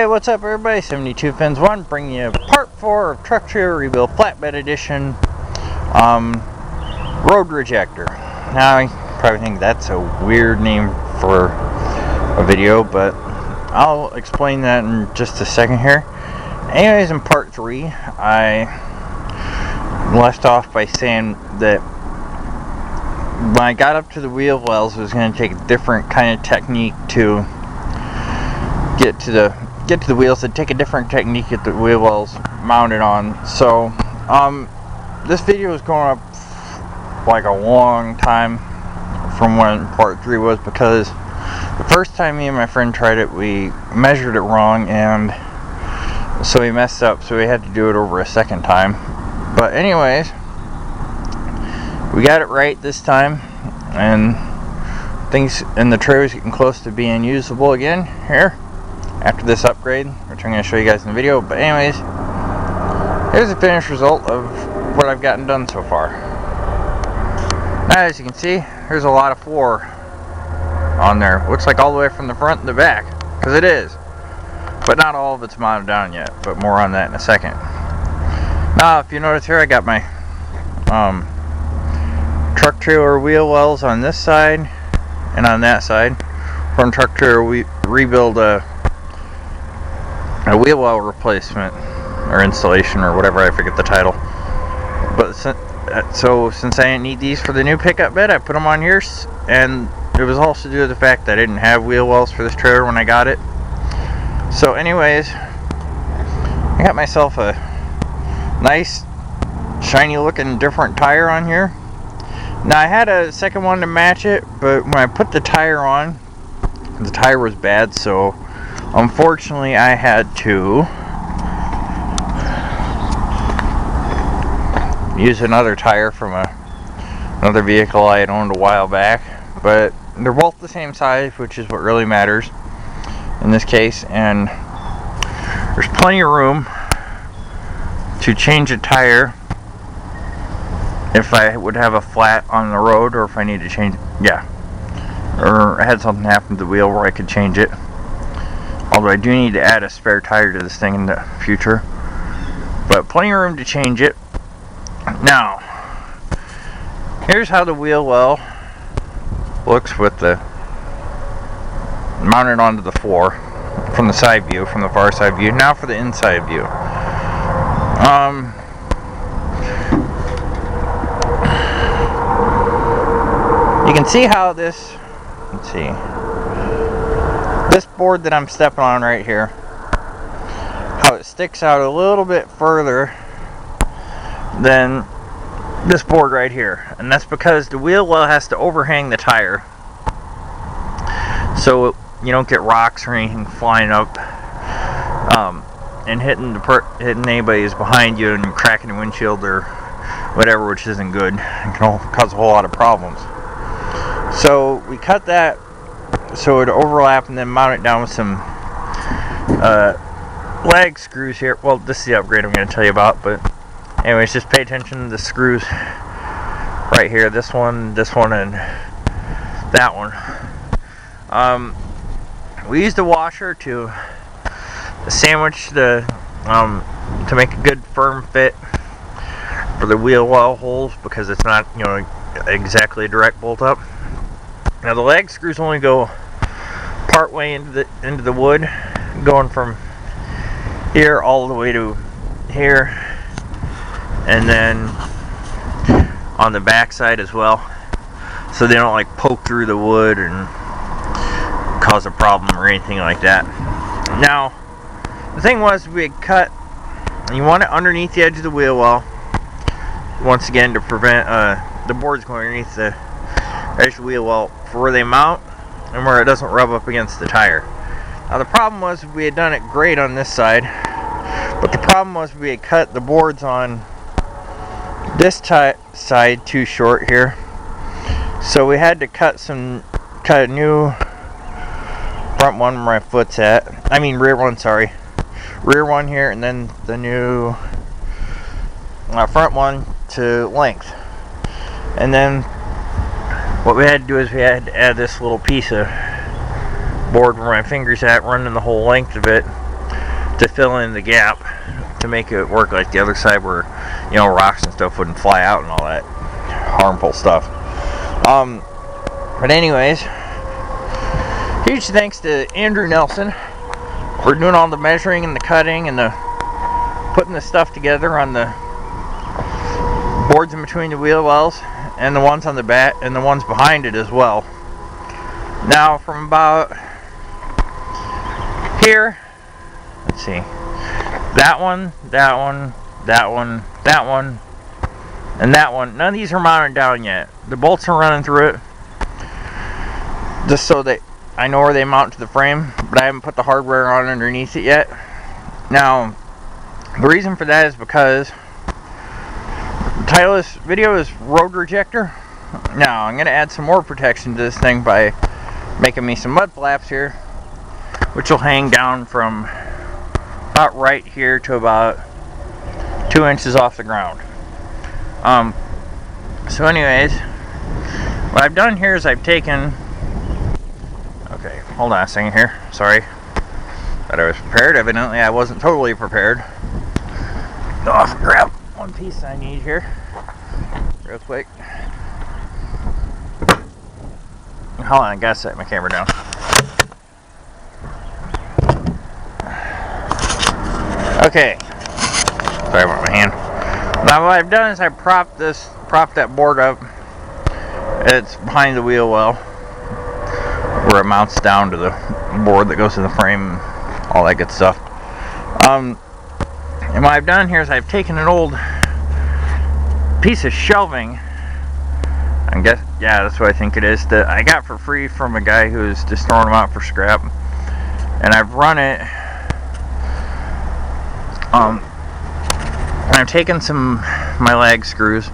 Hey, what's up everybody? 72 Fins 1 bringing you part 4 of Truck Trailer Rebuild Flatbed Edition Road Rejector. Now, you probably think that's a weird name for a video, but I'll explain that in just a second here. Anyways, in part 3, I left off by saying that when I got up to the wheel wells, it was going to take a different kind of technique to get to the wheels. It'd take a different technique to get the wheel wells mounted on. So this video is going up like a long time from when part 3 was, because the first time me and my friend tried it, we measured it wrong, and so we messed up, so we had to do it over a second time. But anyways, we got it right this time, and things in the trailer's getting close to being usable again here after this upgrade, which I'm going to show you guys in the video. But anyways, here's the finished result of what I've gotten done so far. Now, as you can see, there's a lot of floor on there. Looks like all the way from the front to the back, because it is. But not all of it's mounted down yet, but more on that in a second. Now, if you notice here, I got my truck trailer wheel wells on this side and on that side. From Truck Trailer Rebuild a wheel well replacement or installation or whatever, I forget the title. But since I didn't need these for the new pickup bed, I put them on here, and it was also due to the fact that I didn't have wheel wells for this trailer when I got it. So anyways, I got myself a nice shiny looking different tire on here. Now, I had a second one to match it, but when I put the tire on, the tire was bad, so unfortunately I had to use another tire from another vehicle I had owned a while back. But they're both the same size, which is what really matters in this case, and there's plenty of room to change a tire if I would have a flat on the road, or if I need to change, or I had something happen to the wheel where I could change it. Although I do need to add a spare tire to this thing in the future, but plenty of room to change it. Now, here's how the wheel well looks with the mounted onto the floor from the side view, from the far side view. Now for the inside view. You can see how this, let's see, this board that I'm stepping on right here, how it sticks out a little bit further than this board right here. And that's because the wheel well has to overhang the tire, so you don't get rocks or anything flying up and hitting anybody who's behind you and cracking the windshield or whatever, which isn't good. It can cause a whole lot of problems. So we cut that so it would overlap, and then mount it down with some lag screws here. Well, this is the upgrade I'm going to tell you about, but anyways, just pay attention to the screws right here. This one, and that one. We used a washer to sandwich to make a good firm fit for the wheel well holes, because it's not, exactly a direct bolt up. Now, the lag screws only go part way into the wood, going from here all the way to here, and then on the back side as well, so they don't like poke through the wood and cause a problem or anything like that. Now, the thing was, we had cut, you want it underneath the edge of the wheel well, once again, to prevent the boards going underneath the edge of the wheel well for where they mount and where it doesn't rub up against the tire. Now, the problem was, we had done it great on this side, but the problem was we had cut the boards on this side too short here, so we had to cut a new front one where my foot's at. I mean rear one, sorry. Rear one here, and then the new front one to length. And then what we had to do is we had to add this little piece of board where my finger's at, running the whole length of it, to fill in the gap to make it work like the other side, where, you know, rocks and stuff wouldn't fly out and all that harmful stuff. But anyways, huge thanks to Andrew Nelson for doing all the measuring and the cutting and the putting the stuff together on the boards in between the wheel wells and the ones on the back and the ones behind it as well. Now from about here, let's see, that one, that one, that one, that one, and that one. None of these are mounted down yet. The bolts are running through it just so that I know where they mount to the frame, but I haven't put the hardware on underneath it yet. Now, the reason for that is because the title of this video is Road Rejector. Now, I'm going to add some more protection to this thing by making me some mud flaps here, which will hang down from about right here to about 2 inches off the ground. So anyways, what I've done here is I've taken, okay, hold on a second here, sorry, thought I was prepared. Evidently I wasn't totally prepared. Oh, grab one piece I need here real quick. Hold on, I gotta set my camera down. Okay, sorry about my hand. Now what I've done is I propped that board up. It's behind the wheel well, where it mounts down to the board that goes in the frame and all that good stuff. And what I've done here is I've taken an old piece of shelving, I guess, yeah, that's what I think it is, that I got for free from a guy who was just throwing them out for scrap, and I've run it, and I've taken my lag screws,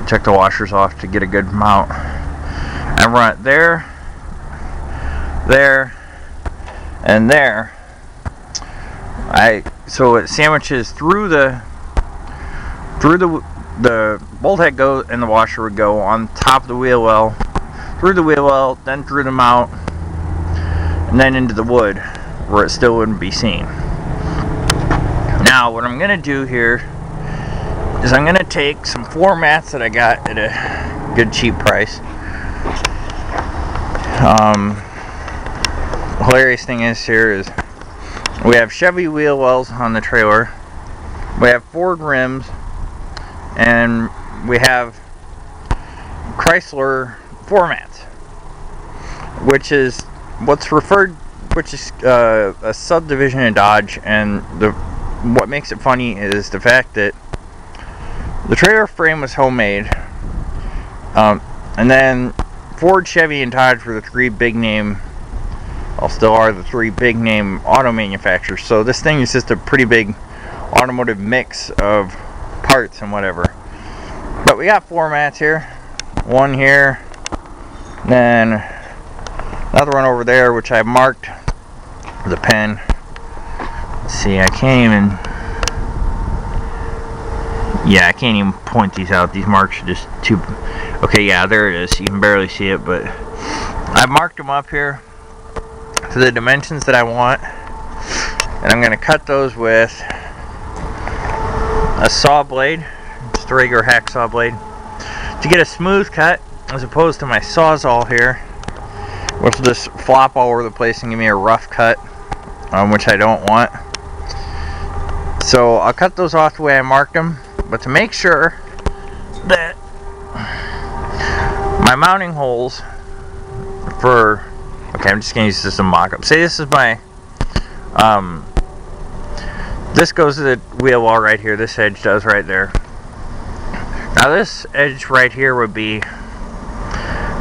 check the washers off to get a good mount, and run it there, there, and there. So it sandwiches through the bolt head goes, and the washer would go on top of the wheel well, through the wheel well, then through the mount, and then into the wood where it still wouldn't be seen. Now what I'm gonna do here is I'm gonna take some floor mats that I got at a good cheap price. The hilarious thing is here is we have Chevy wheel wells on the trailer, we have Ford rims, and we have Chrysler floor mats, which is a subdivision of Dodge. And what makes it funny is the fact that the trailer frame was homemade, and then Ford, Chevy, and Dodge were the three big name, well, still are the three big name auto manufacturers. So this thing is just a pretty big automotive mix of parts and whatever. But we got floor mats here, one here, then another one over there, which I marked with a pen. Let's see, I can't even point these out. These marks are just too, okay, yeah, there it is. You can barely see it, but I marked them up here to the dimensions that I want, and I'm going to cut those with a saw blade, just a regular hacksaw blade, to get a smooth cut, as opposed to my Sawzall here, which will just flop all over the place and give me a rough cut, which I don't want. So I'll cut those off the way I marked them, but to make sure that my mounting holes for, okay, I'm just going to use this as a mock-up. Say this is my, this goes to the wheel well right here. This edge does right there. Now this edge right here would be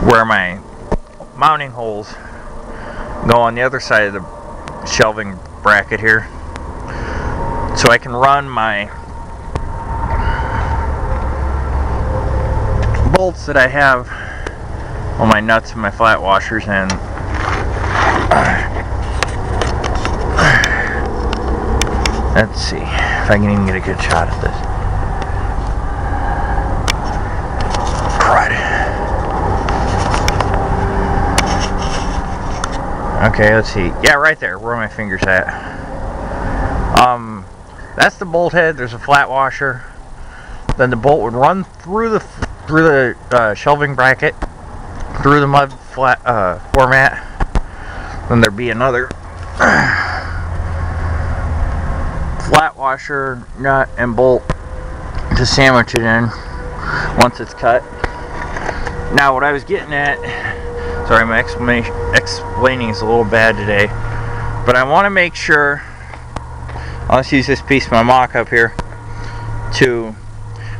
where my mounting holes go on the other side of the shelving bracket here. So I can run my bolts that I have on my nuts and my flat washers, and let's see if I can even get a good shot at this. Okay, let's see. Yeah, right there, where my finger's at. That's the bolt head. There's a flat washer. Then the bolt would run through the shelving bracket, through the mud flat floor mat. Then there'd be another flat washer nut and bolt to sandwich it in once it's cut. Now what I was getting at, sorry my explaining is a little bad today, but I want to make sure, let's use this piece of my mock-up here to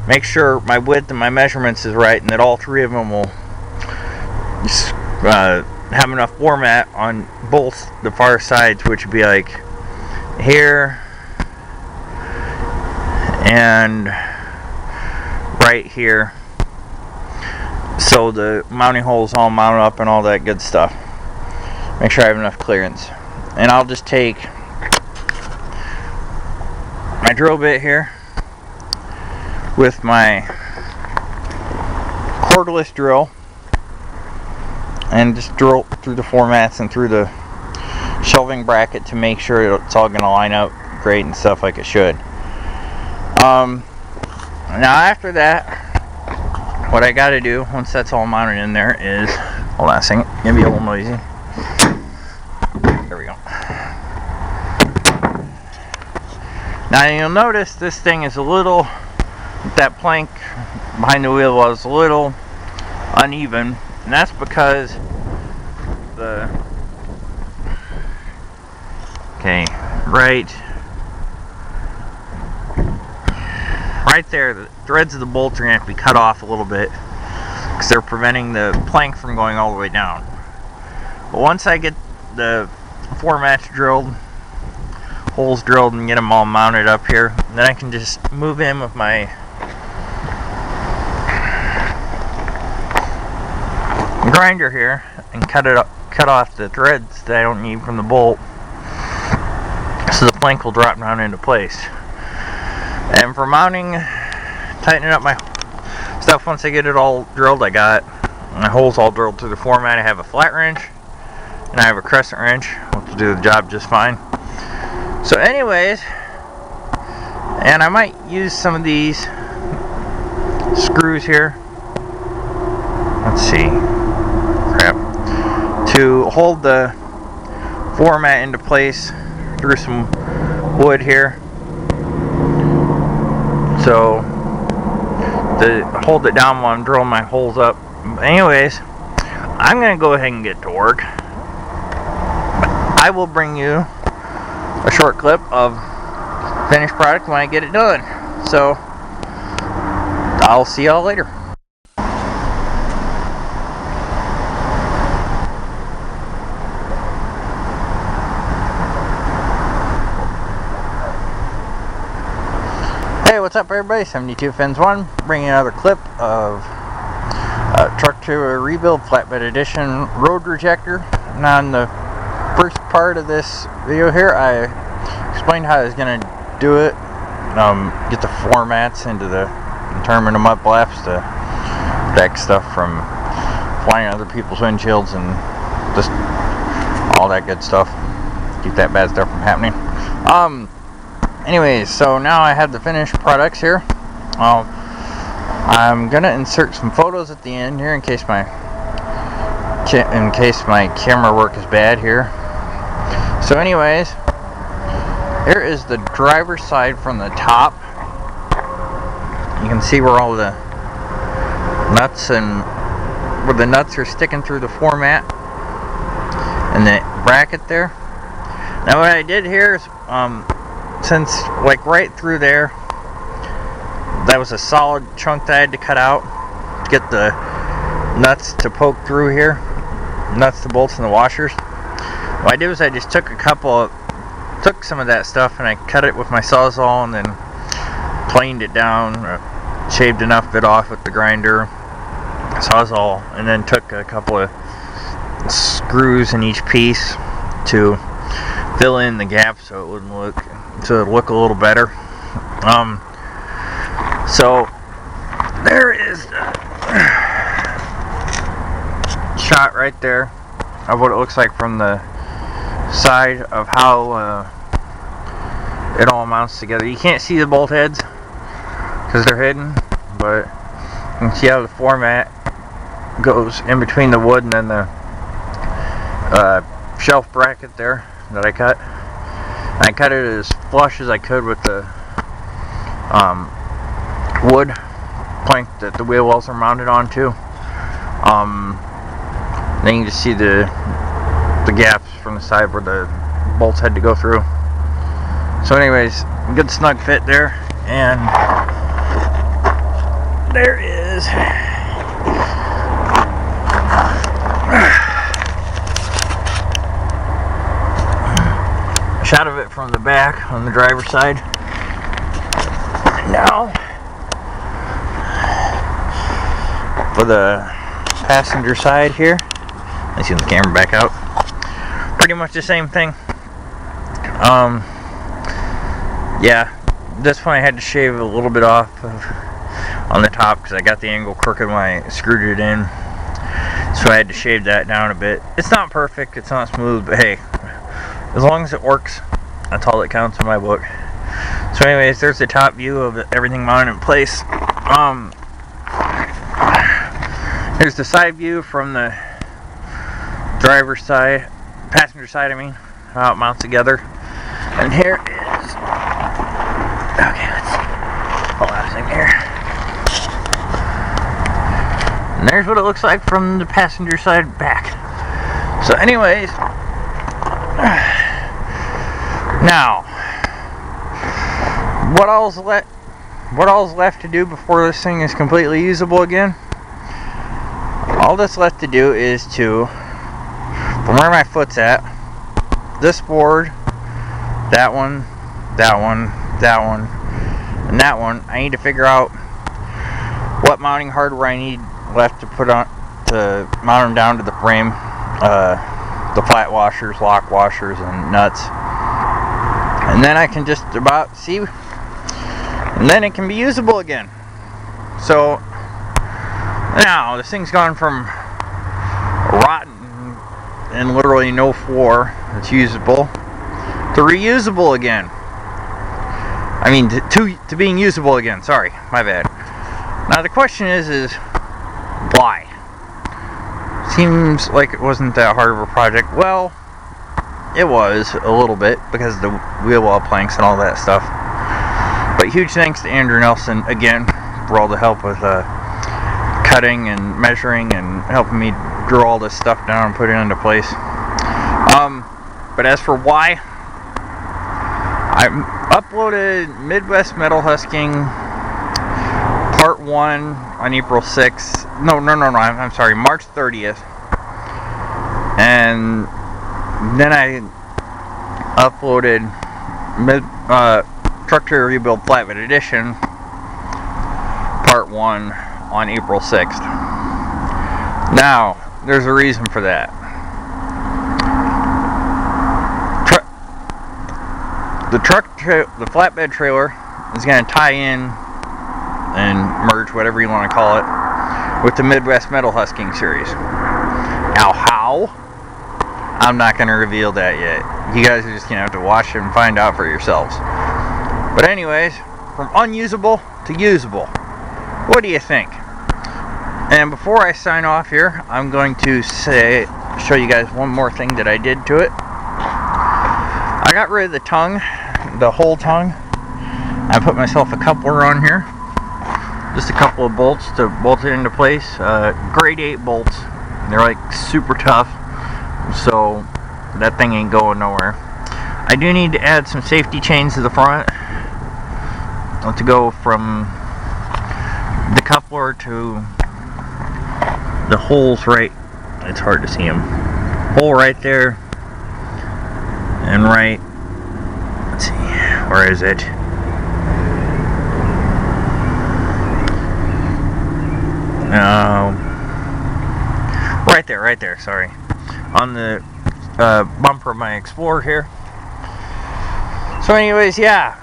make sure my width and my measurements is right, and that all three of them will have enough floor mat on both the far sides, which would be like here and right here, so the mounting holes all mount up and all that good stuff. Make sure I have enough clearance. And I'll just take my drill bit here with my cordless drill and just drill through the floor mats and through the shelving bracket to make sure it's all going to line up great and stuff like it should. Now after that, what I got to do once that's all mounted in there is, hold on a second, gonna be a little noisy. There we go. Now you'll notice this thing is a little, that plank behind the wheel was a little uneven, and that's because right there, the threads of the bolts are going to have to be cut off a little bit because they're preventing the plank from going all the way down. But once I get the floor mats drilled, holes drilled, and get them all mounted up here, then I can just move in with my grinder here and cut off the threads that I don't need from the bolt, so the plank will drop down into place. And for mounting, tightening up my stuff once I get it all drilled, I got my holes all drilled through the floor mat. I have a flat wrench and I have a crescent wrench, which will do the job just fine. So anyways, and I might use some of these screws here, let's see, to hold the floor mat into place through some wood here. So to hold it down while I'm drilling my holes up. Anyways, I'm going to go ahead and get to work. I will bring you a short clip of finished product when I get it done. So I'll see y'all later. Hey, what's up everybody? 72 Fins 1, bringing another clip of Truck to a Rebuild Flatbed Edition Road Rejector. Now in the first part of this video here, I explained how I was going to do it. Get the floor mats into the, turn them into mud flaps to protect stuff from flying other people's windshields and just all that good stuff. Keep that bad stuff from happening. Anyways, so now I have the finished products here. I'm gonna insert some photos at the end here in case my camera work is bad here. So anyways, here is the driver's side from the top. You can see where all the nuts and where the nuts are sticking through the floor mat and the bracket there. Now what I did here is since like right through there, that was a solid chunk that I had to cut out to get the nuts to poke through here, nuts, the bolts, and the washers. What I did was I just took some of that stuff and I cut it with my Sawzall and then planed it down, shaved enough of it off with the grinder, Sawzall, and then took a couple of screws in each piece to fill in the gap so it wouldn't look, so it'd look a little better. So there is the shot right there of what it looks like from the side of how it all mounts together. You can't see the bolt heads because they're hidden, but you can see how the format goes in between the wood and then the shelf bracket there that I cut. I cut it as flush as I could with the wood plank that the wheel wells are mounted onto. Then you can just see the gaps from the side where the bolts had to go through. So anyways, good snug fit there, and there is a shot of it from the back on the driver's side. Now for the passenger side here, let's see the camera back out. Pretty much the same thing. Yeah, this one I had to shave a little bit off on the top because I got the angle crooked when I screwed it in, so I had to shave that down a bit. It's not perfect, it's not smooth, but hey, as long as it works, that's all that counts in my book. So anyways, there's the top view of everything mounted in place. Here's the side view from the driver's side, passenger side I mean, how it mounts together. And here is, okay, let's see, hold on a second here. And there's what it looks like from the passenger side back. So anyways, now, what all's left to do before this thing is completely usable again? All that's left to do is to, from where my foot's at, this board, that one, that one, that one, and that one, I need to figure out what mounting hardware I need left to put on to mount them down to the frame, the flat washers, lock washers, and nuts, and then I can just about see, and then it can be usable again. So now this thing's gone from rotten and literally no floor that's usable to reusable again. I mean to being usable again. Sorry, my bad. Now the question is why? Seems like it wasn't that hard of a project. Well, it was a little bit because of the wheel well planks and all that stuff. But huge thanks to Andrew Nelson again for all the help with cutting and measuring and helping me drill all this stuff down and put it into place. But as for why, I uploaded Midwest Metal Husking Part 1 on April 6th. No, I'm sorry, March 30th. And then I uploaded Truck Trailer Rebuild Flatbed Edition Part 1 on April 6th. Now, there's a reason for that. The flatbed trailer is going to tie in and merge, whatever you want to call it, with the Midwest Metal Husking series. Now, how? I'm not going to reveal that yet. You guys are just going to have to watch it and find out for yourselves. But anyways, from unusable to usable, what do you think? And before I sign off here, I'm going to show you guys one more thing that I did to it. I got rid of the tongue, the whole tongue. I put myself a coupler on here. Just a couple of bolts to bolt it into place. Grade 8 bolts. They're like super tough, so that thing ain't going nowhere. I do need to add some safety chains to the front to go from the coupler to the holes right, it's hard to see them, hole right there and right, let's see, where is it? Right there, sorry, on the bumper of my Explorer here. So anyways, yeah,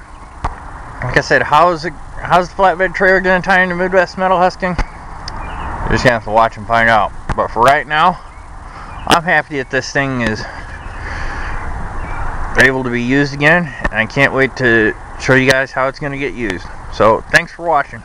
like I said, how's the flatbed trailer going to tie into Midwest Metal Husking? You're just going to have to watch and find out. But for right now, I'm happy that this thing is able to be used again, and I can't wait to show you guys how it's going to get used. So thanks for watching.